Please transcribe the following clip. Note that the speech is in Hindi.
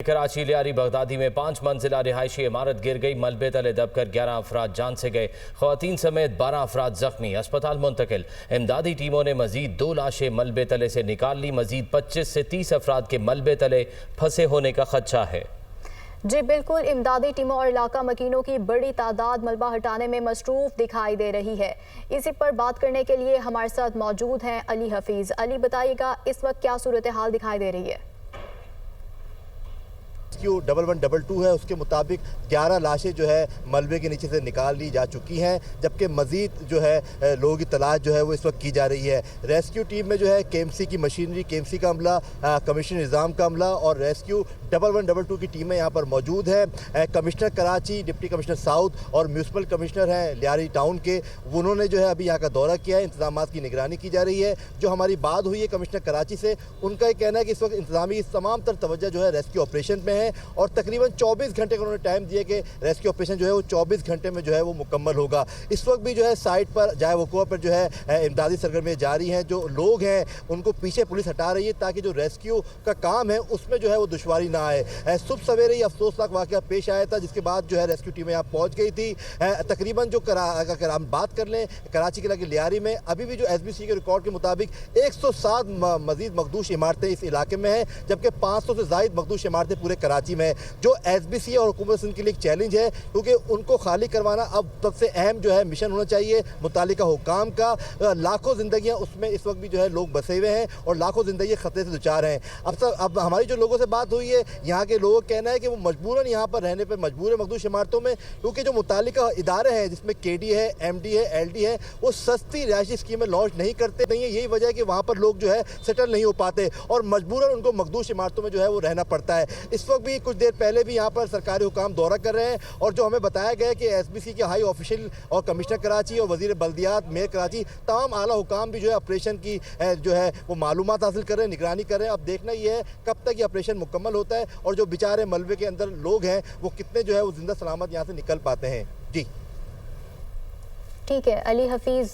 कराची लियारी बगदादी में 5 मंजिला रिहायशी इमारत गिर गई। मलबे तले दबकर 11 अफराद जान से गए। खवातीन समेत 12 अफराद जख्मी, अस्पताल मुंतकिल। इमदादी टीमों ने मजीद 2 लाशें मलबे तले से निकाल ली। मजीद 25 से 30 अफराद के मलबे तले फंसे होने का खदशा है। जी बिल्कुल, इमदादी टीमों और इलाका मकीनों की बड़ी तादाद मलबा हटाने में मसरूफ दिखाई दे रही है। इसी पर बात करने के लिए हमारे साथ मौजूद हैं अली हफीज। अली, बताइएगा इस वक्त क्या सूरत हाल दिखाई दे रही है? रेस्क्यू 1112 है, उसके मुताबिक 11 लाशें जो है मलबे के नीचे से निकाल ली जा चुकी हैं, जबकि मजीद जो है लोगों की तलाश जो है वो इस वक्त की जा रही है। रेस्क्यू टीम में जो है केएमसी की मशीनरी, केएमसी का अमला, कमिश्नर निज़ाम का अमला और रेस्क्यू 1112 की टीमें यहाँ पर मौजूद हैं। Commissioner Karachi, deputy commissioner south और म्यूनसिपल कमिश्नर हैं लियारी टाउन के, उन्होंने जो है अभी यहाँ का दौरा किया है। इंतजाम की निगरानी की जा रही है। जो हमारी बात हुई है कमिश्नर कराची से, उनका ये कहना है कि इस वक्त इंतजामी तमाम तर तवज्जो जो है रेस्क्यू ऑपरेशन में है और तकरीबन 24 घंटे का उन्होंने टाइम दिया कि रेस्क्यू ऑपरेशन जो है वो 24 घंटे में जो है वो मुकम्मल होगा। इस वक्त भी जो है साइट पर जाए वकुआ पर जो है इमदादी सरगर्मियाँ जारी हैं। जो लोग हैं उनको पीछे पुलिस हटा रही है ताकि जो रेस्क्यू का काम है उसमें जो है वो दुश्वारी ना आए। सुबह सवेरे ही अफसोसनाक वाक़या पेश आया था, जिसके बाद जो है रेस्क्यू टीमें यहाँ पहुँच गई थी। तकरीबन जो अगर हम बात कर लें कराची के लगे लियारी में, अभी भी जो SBC के रिकॉर्ड के मुताबिक 107 मजीद मखदूश इमारतें इस इलाके में हैं, जबकि 500 से ज़ायद मखदूश इमारतें पूरे कराची में। जो SBC और हुकूमत सिंध के लिए एक चैलेंज है, क्योंकि उनको खाली करवाना अब सबसे अहम जो है मिशन होना चाहिए मुतालिका हुकाम का। लाखों जिंदगियां उसमें इस वक्त भी जो है लोग बसे हुए हैं और लाखों जिंदगी खतरे से दुचार हैं। अब हमारी जो लोगों से बात हुई है, यहाँ के लोगों का कहना है कि वो मजबूरन यहाँ पर रहने पर मजबूर है मखदूश इमारतों में, क्योंकि जो मुतालिका इदारे हैं जिसमें KD है, MD है, LD है, वो सस्ती रिहायशी स्कीमें लॉन्च नहीं करते नहीं है। यही वजह है कि वहाँ पर लोग जो है सेटल नहीं हो पाते और मजबूरन उनको मखदूश इमारतों में जो है वो रहना पड़ता है। इस वक्त भी कुछ देर पहले भी यहाँ पर सरकारी हुकाम दौरा कर रहे हैं और जो हमें बताया गया है कि SBC के हाई ऑफिशियल और कमिश्नर कराची और वजीर बल्दियात, मेयर कराची, तमाम आला हुकाम भी जो है ऑपरेशन की जो है वो मालूमात हासिल कर रहे हैं, निगरानी कर रहे हैं। अब देखना ये है कब तक ये ऑपरेशन मुकम्मल होता है और जो बेचारे मलबे के अंदर लोग हैं वो कितने जो है वो जिंदा सलामत यहाँ से निकल पाते हैं। जी ठीक है अली हफीज।